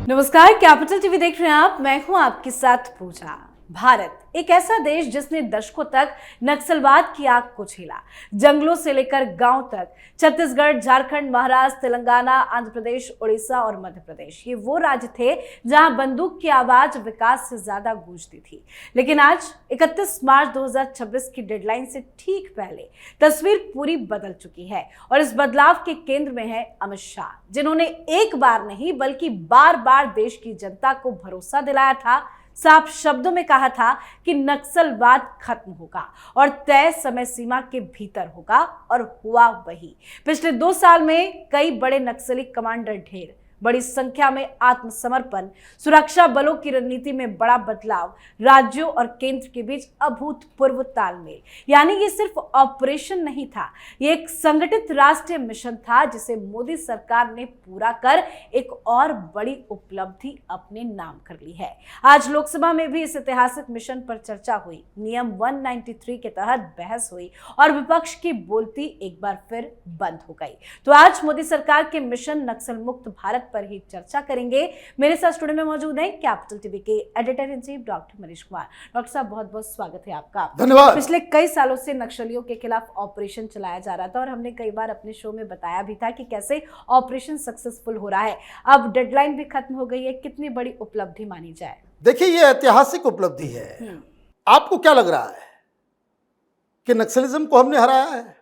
नमस्कार, capital TV देख रहे हैं आप। मैं हूं आपके साथ पूजा। भारत एक ऐसा देश जिसने दशकों तक नक्सलवाद की आग को झेला। जंगलों से लेकर गांव तक छत्तीसगढ़, झारखंड, महाराष्ट्र, तेलंगाना, आंध्र प्रदेश, उड़ीसा और मध्य प्रदेश, ये वो राज्य थे जहां बंदूक की आवाज विकास से ज्यादा गूंजती थी। लेकिन आज 31 मार्च 2026 की डेडलाइन से ठीक पहले तस्वीर पूरी बदल चुकी है और इस बदलाव के केंद्र में है अमित शाह, जिन्होंने एक बार नहीं बल्कि बार बार देश की जनता को भरोसा दिलाया था, साफ शब्दों में कहा था कि नक्सलवाद खत्म होगा और तय समय सीमा के भीतर होगा, और हुआ वही। पिछले 2 साल में कई बड़े नक्सली कमांडर ढेर, बड़ी संख्या में आत्मसमर्पण, सुरक्षा बलों की रणनीति में बड़ा बदलाव, राज्यों और केंद्र के बीच अभूतपूर्व तालमेल। यानी ये सिर्फ ऑपरेशन नहीं था, ये एक संगठित राष्ट्रीय मिशन था जिसे मोदी सरकार ने पूरा कर एक और बड़ी उपलब्धि अपने नाम कर ली है। आज लोकसभा में भी इस ऐतिहासिक मिशन पर चर्चा हुई, नियम 193 के तहत बहस हुई और विपक्ष की बोलती एक बार फिर बंद हो गई। तो आज मोदी सरकार के मिशन नक्सल मुक्त भारत पर ही चर्चा करेंगे। मेरे साथ स्टूडियो में मौजूद हैं कैपिटल टीवी के editor in chief doctor Manish Kumar. Doctor साहब, बहुत बहुत स्वागत है आपका। धन्यवाद। पिछले कई सालों से नक्सलियों के खिलाफ ऑपरेशन चलाया जा रहा था और हमने कई बार अपने शो में बताया भी था कि कैसे ऑपरेशन सक्सेसफुल हो रहा है। अब डेडलाइन भी खत्म हो गई है, कितनी बड़ी उपलब्धि मानी जाए? देखिए, ये ऐतिहासिक उपलब्धि है। आपको क्या लग रहा है कि नक्सलिज्म को हमने हराया है?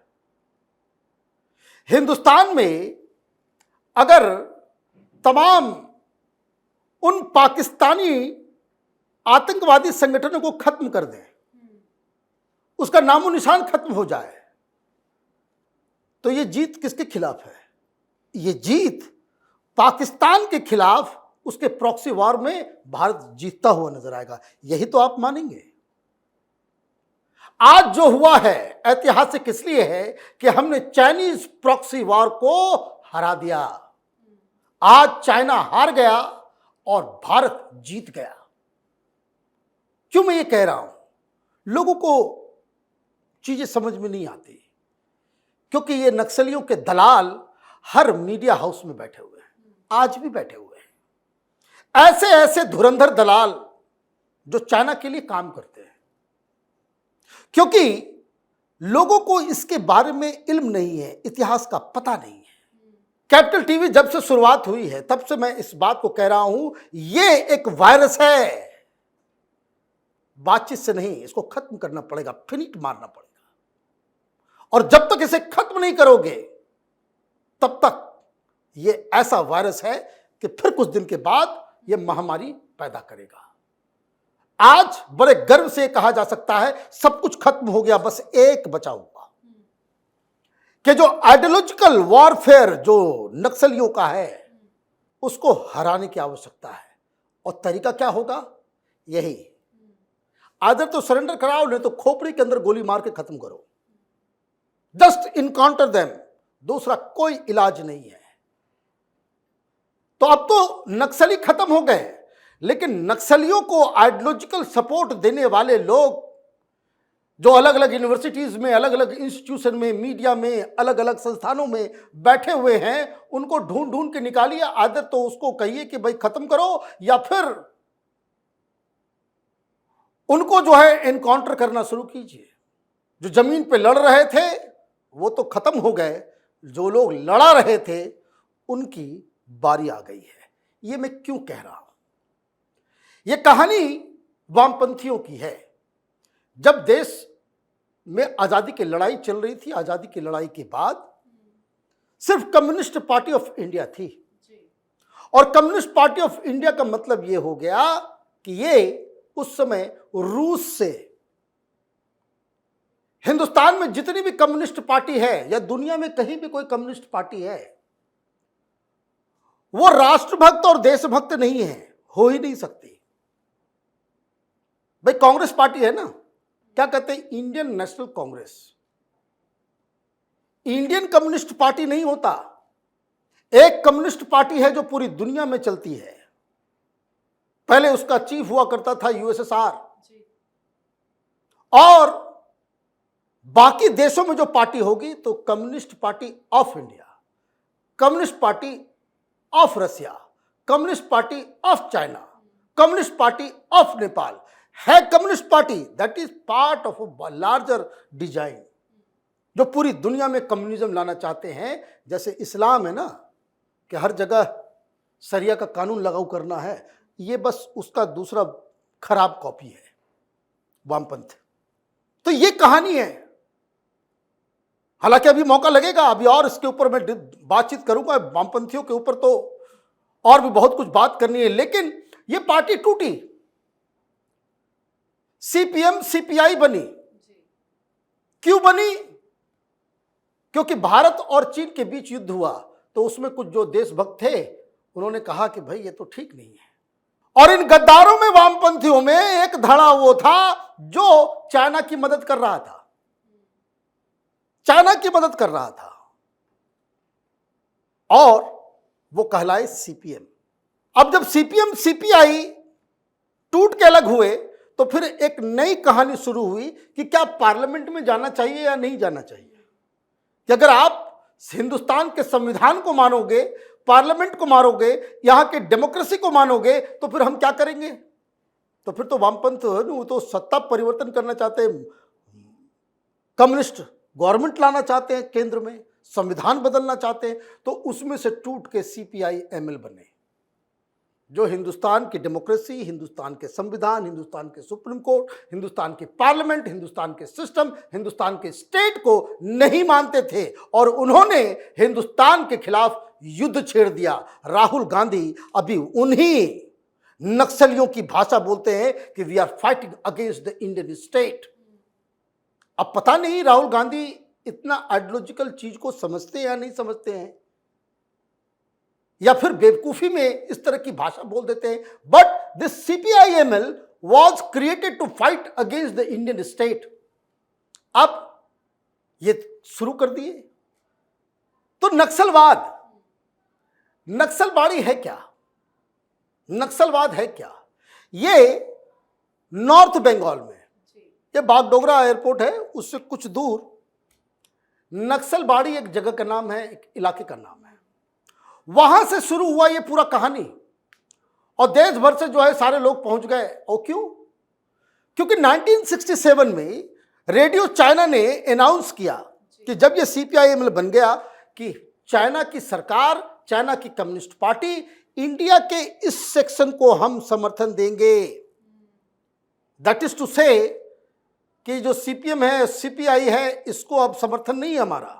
हिंदुस्तान में अगर तमाम उन पाकिस्तानी आतंकवादी संगठनों को खत्म कर दें, उसका नामो निशान खत्म हो जाए, तो ये जीत किसके खिलाफ है? ये जीत पाकिस्तान के खिलाफ उसके प्रॉक्सी वॉर में भारत जीतता हुआ नजर आएगा। यही तो आप मानेंगे। आज जो हुआ है ऐतिहासिक इसलिए है कि हमने चाइनीज प्रॉक्सी वॉर को हरा दिया। आज चाइना हार गया और भारत जीत गया। क्यों मैं ये कह रहा हूं? लोगों को चीजें समझ में नहीं आती, क्योंकि ये नक्सलियों के दलाल हर मीडिया हाउस में बैठे हुए हैं, आज भी बैठे हुए हैं। ऐसे ऐसे धुरंधर दलाल जो चाइना के लिए काम करते हैं, क्योंकि लोगों को इसके बारे में इल्म नहीं है, इतिहास का पता नहीं है। कैपिटल टीवी जब से शुरुआत हुई है तब से मैं इस बात को कह रहा हूं, ये एक वायरस है, बातचीत से नहीं, इसको खत्म करना पड़ेगा, फिनिट मारना पड़ेगा। और जब तक इसे खत्म नहीं करोगे तब तक ये ऐसा वायरस है कि फिर कुछ दिन के बाद ये महामारी पैदा करेगा। आज बड़े गर्व से कहा जा सकता है सब कुछ खत्म हो गया, बस एक बचा हुआ कि जो आइडियोलॉजिकल वॉरफेयर जो नक्सलियों का है उसको हराने की आवश्यकता है। और तरीका क्या होगा? यही, आदर तो सरेंडर कराओ, नहीं तो खोपड़ी के अंदर गोली मार के खत्म करो। जस्ट इनकाउंटर देम, दूसरा कोई इलाज नहीं है। तो अब तो नक्सली खत्म हो गए, लेकिन नक्सलियों को आइडियोलॉजिकल सपोर्ट देने वाले लोग जो अलग अलग यूनिवर्सिटीज में, अलग अलग इंस्टीट्यूशन में, मीडिया में, अलग अलग संस्थानों में बैठे हुए हैं, उनको ढूंढ ढूंढ के निकालिए। आदर तो उसको कहिए कि भाई खत्म करो, या फिर उनको जो है एनकाउंटर करना शुरू कीजिए। जो जमीन पे लड़ रहे थे वो तो खत्म हो गए, जो लोग लड़ा रहे थे उनकी बारी आ गई है। ये मैं क्यों कह रहा हूं? ये कहानी वामपंथियों की है। जब देश में आजादी की लड़ाई चल रही थी, आजादी की लड़ाई के बाद सिर्फ कम्युनिस्ट पार्टी ऑफ इंडिया थी, और कम्युनिस्ट पार्टी ऑफ इंडिया का मतलब यह हो गया कि ये उस समय रूस से, हिंदुस्तान में जितनी भी कम्युनिस्ट पार्टी है या दुनिया में कहीं भी कोई कम्युनिस्ट पार्टी है, वो राष्ट्रभक्त और देशभक्त नहीं है, हो ही नहीं सकती। भाई कांग्रेस पार्टी है ना, क्या कहते हैं? Indian national Congress. Indian communist party नहीं होता। एक कम्युनिस्ट पार्टी है जो पूरी दुनिया में चलती है। पहले उसका चीफ हुआ करता था यूएसएसआर, और बाकी देशों में जो पार्टी होगी तो communist party of India, communist party of Russia, communist party of China, communist party of Nepal है communist party that is part of a larger design, जो पूरी दुनिया में कम्युनिज्म लाना चाहते हैं। जैसे इस्लाम है ना कि हर जगह शरिया का कानून लागू करना है, ये बस उसका दूसरा खराब कॉपी है वामपंथ। तो ये कहानी है। हालांकि अभी मौका लगेगा, अभी और इसके ऊपर मैं बातचीत करूंगा, वामपंथियों के ऊपर तो और भी बहुत कुछ बात करनी है। लेकिन ये पार्टी टूटी, सीपीएम सीपीआई बनी। क्यों बनी? क्योंकि भारत और चीन के बीच युद्ध हुआ, तो उसमें कुछ जो देशभक्त थे उन्होंने कहा कि भाई ये तो ठीक नहीं है। और इन गद्दारों में, वामपंथियों में एक धड़ा वो था जो चाइना की मदद कर रहा था, चाइना की मदद कर रहा था, और वो कहलाए सीपीएम। अब जब सीपीएम सीपीआई टूट के अलग हुए तो फिर एक नई कहानी शुरू हुई कि क्या पार्लियामेंट में जाना चाहिए या नहीं जाना चाहिए। कि अगर आप हिंदुस्तान के संविधान को मानोगे, पार्लियामेंट को मानोगे, यहां के डेमोक्रेसी को मानोगे, तो फिर हम क्या करेंगे? तो फिर तो वामपंथ वो तो सत्ता परिवर्तन करना चाहते हैं, कम्युनिस्ट गवर्नमेंट लाना चाहते हैं केंद्र में, संविधान बदलना चाहते हैं। तो उसमें से टूट के सीपीआई एमएल बने, जो हिंदुस्तान की डेमोक्रेसी, हिंदुस्तान के संविधान, हिंदुस्तान के सुप्रीम कोर्ट, हिंदुस्तान के पार्लियामेंट, हिंदुस्तान के सिस्टम, हिंदुस्तान के स्टेट को नहीं मानते थे, और उन्होंने हिंदुस्तान के खिलाफ युद्ध छेड़ दिया। राहुल गांधी अभी उन्हीं नक्सलियों की भाषा बोलते हैं कि we are fighting against the Indian state. अब पता नहीं राहुल गांधी इतना आइडियोलॉजिकल चीज को समझते हैं या नहीं समझते हैं, या फिर बेवकूफी में इस तरह की भाषा बोल देते हैं। But this CPIML was created to fight against the Indian state. अब ये शुरू कर दिए। तो नक्सलवाद, नक्सलवादी है क्या? नक्सलवाद है क्या? ये नॉर्थ बंगाल में, ये बागडोगरा एयरपोर्ट है, उससे कुछ दूर नक्सलबाड़ी एक जगह का नाम है, एक इलाके का नाम है। वहां से शुरू हुआ ये पूरा कहानी, और देश भर से जो है सारे लोग पहुंच गए। और क्यों? क्योंकि 1967 में रेडियो चाइना ने अनाउंस किया कि जब ये सीपीआईएमएल बन गया कि चाइना की सरकार, चाइना की कम्युनिस्ट पार्टी, इंडिया के इस सेक्शन को हम समर्थन देंगे। दैट इज टू से कि जो सीपीएम है, सीपीआई है, इसको अब समर्थन नहीं है हमारा।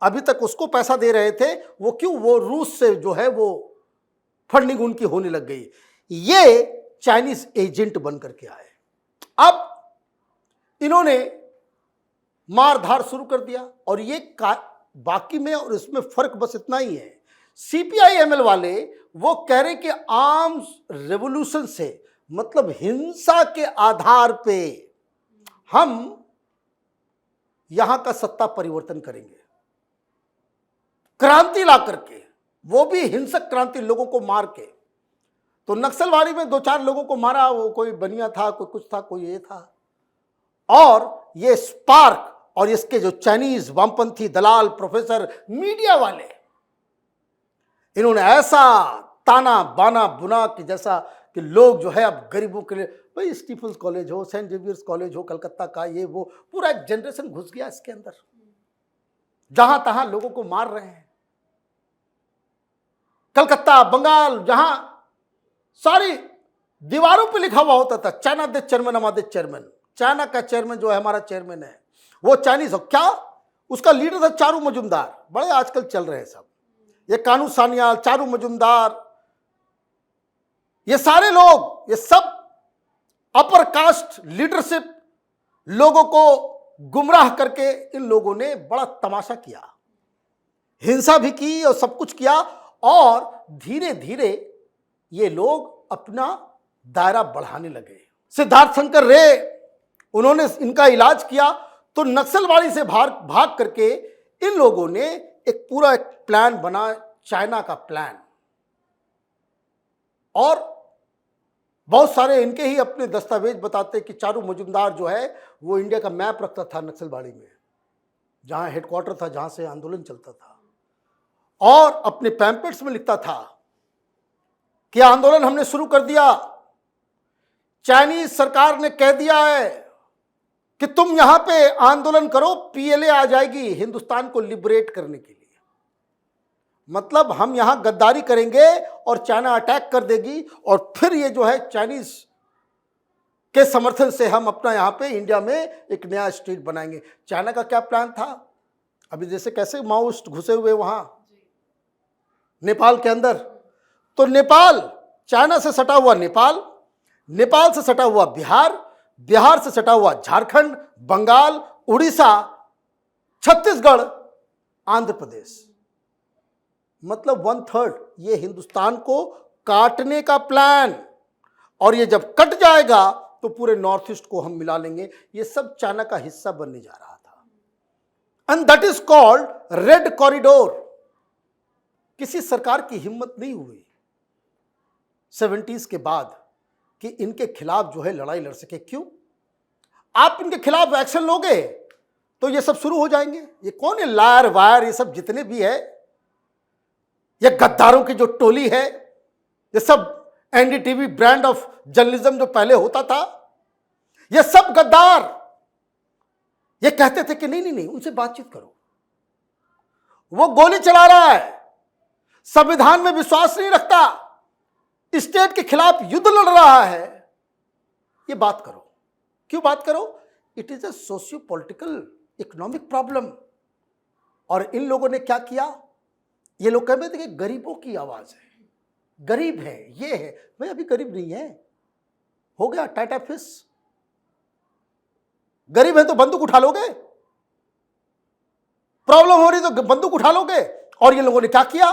अभी तक उसको पैसा दे रहे थे, वो क्यों? वो रूस से जो है वो फंडिंग उनकी होने लग गई। ये चाइनीज एजेंट बन करके आए। अब इन्होंने मारधार शुरू कर दिया, और ये बाकी में और इसमें फर्क बस इतना ही है। सीपीआईएमएल वाले वो कह रहे कि आर्म्स रेवोल्यूशन से, मतलब हिंसा के आधार पे हम यहां का सत्ता परिवर्तन करेंगे, क्रांति ला करके, वो भी हिंसक क्रांति, लोगों को मार के। तो नक्सलवादी में 2-4 लोगों को मारा, वो कोई बनिया था, कोई कुछ था, कोई ये था। और ये स्पार्क और इसके जो चाइनीज वामपंथी दलाल, प्रोफेसर, मीडिया वाले, इन्होंने ऐसा ताना बाना बुना कि जैसा कि लोग जो है अब गरीबों के लिए, भाई स्टीफन्स कॉलेज हो, सेंट जेवियर्स कॉलेज हो कलकत्ता का, ये वो पूरा एक जनरेशन घुस गया इसके अंदर, जहां तहां लोगों को मार रहे हैं। कलकत्ता, बंगाल, जहां सारी दीवारों पे लिखा हुआ होता था चाइना दे चेयरमैन, हमारे चेयरमैन, चाइना का चेयरमैन जो है हमारा चेयरमैन है, वो चाइनीज हो। क्या? उसका लीडर था चारू मजुमदार। बड़े आजकल चल रहे हैं सब, ये कानू सान्याल, चारू मजुमदार, ये सारे लोग, ये सब अपर कास्ट लीडरशिप, लोगों को गुमराह करके इन लोगों ने बड़ा तमाशा किया, हिंसा भी की और सब कुछ किया। और धीरे धीरे ये लोग अपना दायरा बढ़ाने लगे। सिद्धार्थ शंकर रे, उन्होंने इनका इलाज किया। तो नक्सलवादी से भाग करके इन लोगों ने एक पूरा एक प्लान बना, चाइना का प्लान। और बहुत सारे इनके ही अपने दस्तावेज बताते कि चारू मजुमदार जो है वो इंडिया का मैप रखता था नक्सलबाड़ी में, जहां हेडक्वार्टर था, जहां से आंदोलन चलता था, और अपने पैम्पलेट्स में लिखता था कि आंदोलन हमने शुरू कर दिया, चाइनीज सरकार ने कह दिया है कि तुम यहां पे आंदोलन करो, पीएलए आ जाएगी हिंदुस्तान को लिबरेट करने के लिए। मतलब हम यहां गद्दारी करेंगे और चाइना अटैक कर देगी, और फिर ये जो है चाइनीज के समर्थन से हम अपना यहां पे इंडिया में एक नया स्टेट बनाएंगे। चाइना का क्या प्लान था? अभी जैसे कैसे माओइस्ट घुसे हुए वहां नेपाल के अंदर, तो नेपाल चाइना से सटा हुआ नेपाल, नेपाल से सटा हुआ बिहार, बिहार से सटा हुआ झारखंड, बंगाल, उड़ीसा, छत्तीसगढ़, आंध्र प्रदेश। मतलब 1/3 ये हिंदुस्तान को काटने का प्लान। और ये जब कट जाएगा तो पूरे नॉर्थ ईस्ट को हम मिला लेंगे। ये सब चाइना का हिस्सा बनने जा रहा था। And that is called red corridor. किसी सरकार की हिम्मत नहीं हुई 70s के बाद कि इनके खिलाफ जो है लड़ाई लड़ सके। क्यों? आप इनके खिलाफ एक्शन लोगे तो ये सब शुरू हो जाएंगे। ये कौन है? लायर वायर, ये सब जितने भी है, ये गद्दारों की जो टोली है, ये सब एनडीटीवी ब्रांड ऑफ जर्नलिज्म जो पहले होता था, ये सब गद्दार। ये कहते थे कि नहीं नहीं नहीं, उनसे बातचीत करो। वो गोली चला रहा है, संविधान में विश्वास नहीं रखता, स्टेट के खिलाफ युद्ध लड़ रहा है, ये बात करो। क्यों बात करो? It is a socio political economic problem. और इन लोगों ने क्या किया? ये लोग कहते थे कि गरीबों की आवाज है, गरीब है, ये है। भाई अभी गरीब नहीं है, हो गया टाटा फिश। गरीब है तो बंदूक उठा लोगे, प्रॉब्लम हो रही तो बंदूक उठा लोगे। और ये लोगों ने क्या किया?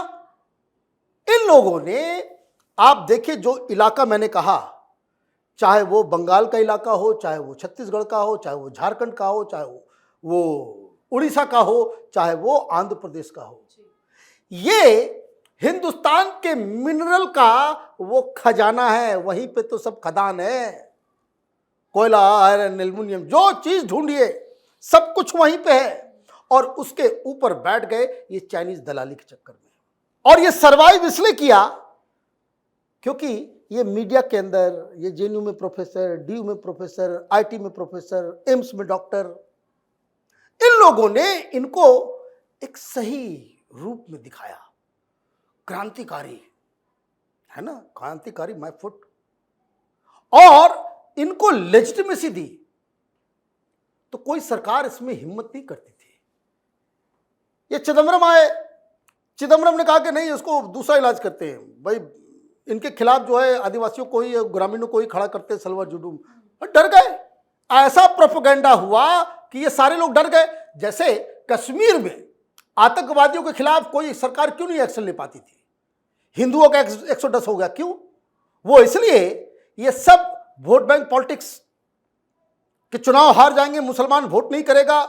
इन लोगों ने, आप देखिए जो इलाका मैंने कहा, चाहे वो बंगाल का इलाका हो, चाहे वो छत्तीसगढ़ का हो, चाहे वो झारखंड का हो, चाहे वो उड़ीसा का हो, चाहे वो आंध्र प्रदेश का हो, ये हिंदुस्तान के मिनरल का वो खजाना है। वहीं पे तो सब खदान है, कोयला, आयरन, एल्युमिनियम, जो चीज ढूंढिए सब कुछ वहीं पे है। और उसके ऊपर बैठ गए ये चाइनीज दलाली के चक्कर में। और ये सरवाइव इसलिए किया क्योंकि ये मीडिया के अंदर, ये जेएनयू में प्रोफेसर, डीयू में प्रोफेसर, आईटी में प्रोफेसर, एम्स में डॉक्टर, इन लोगों ने इनको एक सही रूप में दिखाया। क्रांतिकारी है ना, क्रांतिकारी माय फुट। और इनको लेजिटिमेसी दी। तो कोई सरकार इसमें हिम्मत नहीं करती थी। ये चिदम्बरम आए, चिदम्बरम ने कहा कि नहीं, इसको दूसरा इलाज करते हैं। भाई इनके खिलाफ जो है आदिवासियों को ही, ग्रामीणों को ही खड़ा करते हैं, सलवार जुडूम। और डर गए। ऐसा प्रोपेगेंडा हुआ कि ये सारे लोग डर गए। जैसे कश्मीर में आतंकवादियों के खिलाफ कोई सरकार क्यों नहीं एक्शन ले पाती थी? हिंदुओं का 110 हो गया। क्यों? वो इसलिए, ये सब वोट बैंक पॉलिटिक्स कि चुनाव हार जाएंगे, मुसलमान वोट नहीं करेगा,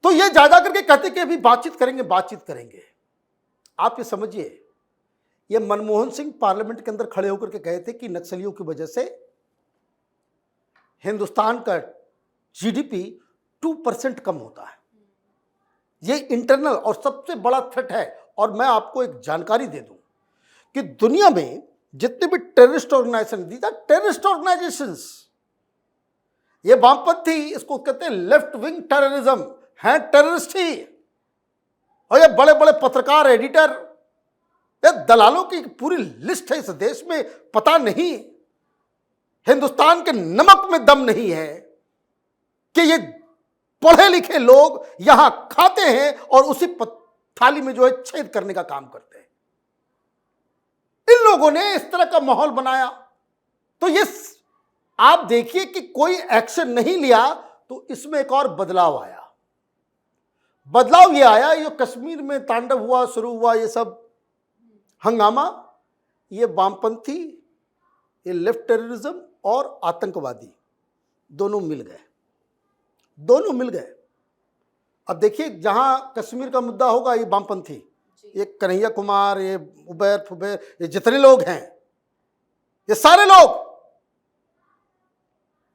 तो ये ज्यादा करके कहते कि अभी बातचीत करेंगे, बातचीत करेंगे। आप ये समझिए, ये मनमोहन सिंह पार्लियामेंट के अंदर खड़े होकर के कहे थे कि नक्सलियों की वजह से हिंदुस्तान का जीडीपी 2% कम होता है। ये इंटरनल और सबसे बड़ा थ्रेट है। और मैं आपको एक जानकारी दे दूं कि दुनिया में जितने भी terrorist organisation, these are terrorist organisations. ये वामपंथी, इसको कहते हैं लेफ्ट विंग टेररिज्म, हैं टेररिस्ट ही। और ये बड़े बड़े पत्रकार, एडिटर, ये दलालों की पूरी लिस्ट है इस देश में। पता नहीं हिंदुस्तान के नमक में दम नहीं है कि ये पढ़े लिखे लोग यहां खाते हैं और उसी थाली में जो है छेद करने का काम करते हैं। इन लोगों ने इस तरह का माहौल बनाया। तो ये आप देखिए कि कोई एक्शन नहीं लिया, तो इसमें एक और बदलाव आया। बदलाव ये आया, ये कश्मीर में तांडव हुआ, शुरू हुआ ये सब हंगामा, ये वामपंथी, ये लेफ्ट टेररिज्म और आतंकवादी दोनों मिल गए, दोनों मिल गए। अब देखिए, जहां कश्मीर का मुद्दा होगा, ये वामपंथी, ये कन्हैया कुमार, ये उबैर फुबैर, ये जितने लोग हैं, ये सारे लोग,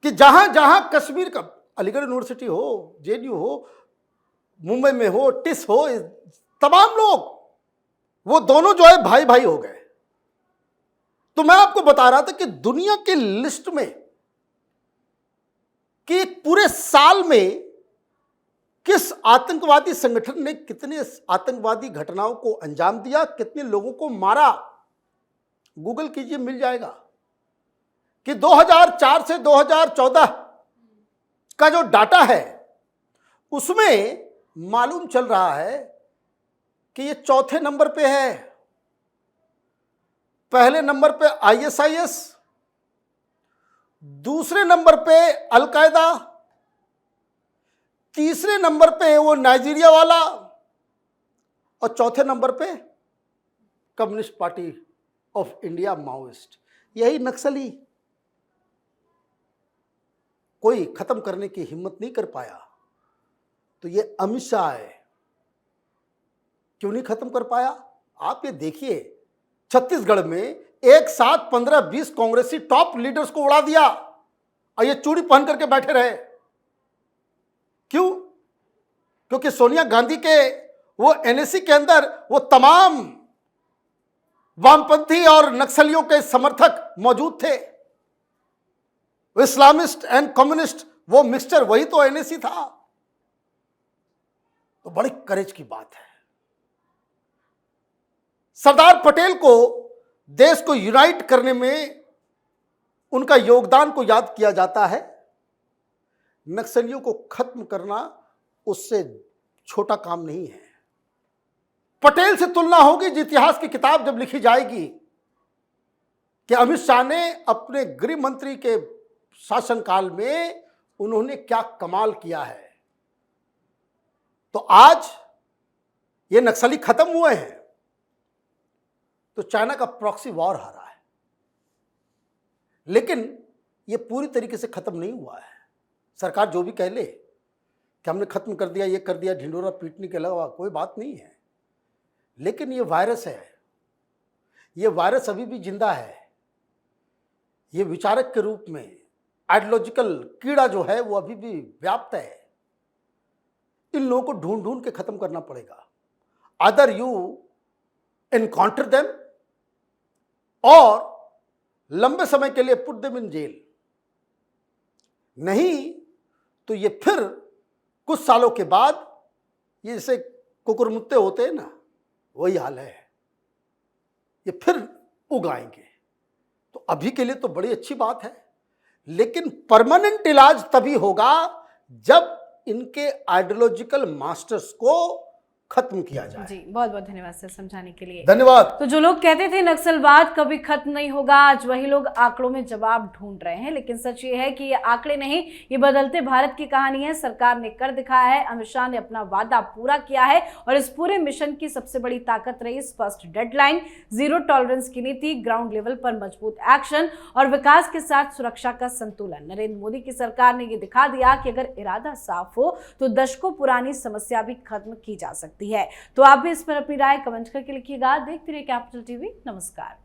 कि जहां जहां कश्मीर का, अलीगढ़ यूनिवर्सिटी हो, जेएनयू हो, मुंबई में हो, टिस हो, तमाम लोग, वो दोनों जो है भाई भाई हो गए। तो मैं आपको बता रहा था कि दुनिया की लिस्ट में कि एक पूरे साल में किस आतंकवादी संगठन ने कितने आतंकवादी घटनाओं को अंजाम दिया, कितने लोगों को मारा, गूगल कीजिए, मिल जाएगा कि 2004 से 2014 का जो डाटा है उसमें मालूम चल रहा है कि ये चौथे नंबर पे है। पहले नंबर पे आईएसआईएस, दूसरे नंबर पे अलकायदा, तीसरे नंबर पे वो नाइजीरिया वाला और चौथे नंबर पे communist party of India Maoist. यही नक्सली कोई खत्म करने की हिम्मत नहीं कर पाया, तो ये अमित शाह है, क्यों नहीं खत्म कर पाया? आप ये देखिए, छत्तीसगढ़ में एक साथ 15-20 कांग्रेसी टॉप लीडर्स को उड़ा दिया और ये चूड़ी पहन करके बैठे रहे। क्यों? क्योंकि सोनिया गांधी के वो एनएसी के अंदर वो तमाम वामपंथी और नक्सलियों के समर्थक मौजूद थे। इस्लामिस्ट एंड कम्युनिस्ट वो मिक्सचर, वही तो एनएसी था। तो बड़ी करेज की बात है। सरदार पटेल को देश को यूनाइट करने में उनका योगदान को याद किया जाता है। नक्सलियों को खत्म करना उससे छोटा काम नहीं है। पटेल से तुलना होगी इतिहास की किताब जब लिखी जाएगी कि अमित शाह ने अपने गृह मंत्री के शासनकाल में उन्होंने क्या कमाल किया है। तो आज ये नक्सली खत्म हुए हैं तो चाइना का प्रॉक्सी वॉर हारा है, लेकिन ये पूरी तरीके से खत्म नहीं हुआ है। सरकार जो भी कह ले कि हमने खत्म कर दिया, ये कर दिया, ढिंडोरा पीटने के अलावा कोई बात नहीं है। लेकिन ये वायरस है, ये वायरस अभी भी जिंदा है। ये विचारक के रूप में आइडियोलॉजिकल कीड़ा जो है वो अभी भी व्याप्त है। इन लोगों को ढूंढ ढूंढ के खत्म करना पड़ेगा। अदर यू एनकाउंटर देम और लंबे समय के लिए पुट देम इन जेल, नहीं तो ये फिर कुछ सालों के बाद ये जैसे कुकुरमुत्ते होते हैं ना, वही हाल है, ये फिर उगाएंगे। तो अभी के लिए तो बड़ी अच्छी बात है, लेकिन परमानेंट इलाज तभी होगा जब इनके आइडियोलॉजिकल मास्टर्स को खत्म किया जाए। जी, बहुत बहुत धन्यवाद सर समझाने के लिए। धन्यवाद। तो जो लोग कहते थे नक्सलवाद कभी खत्म नहीं होगा, आज वही लोग आंकड़ों में जवाब ढूंढ रहे हैं। लेकिन सच ये है कि ये आंकड़े नहीं, ये बदलते भारत की कहानी है। सरकार ने कर दिखाया है, अमित शाह ने अपना वादा पूरा किया है और इस पूरे मिशन की सबसे बड़ी ताकत रही स्पष्ट डेडलाइन, जीरो टॉलरेंस की नीति, ग्राउंड लेवल पर मजबूत एक्शन और विकास के साथ सुरक्षा का संतुलन। नरेंद्र मोदी की सरकार ने ये दिखा दिया कि अगर इरादा साफ हो तो दशकों पुरानी समस्या भी खत्म की जा सकती है। तो आप भी इस पर अपनी राय कमेंट करके लिखिएगा। देखते रहिए कैपिटल टीवी। नमस्कार।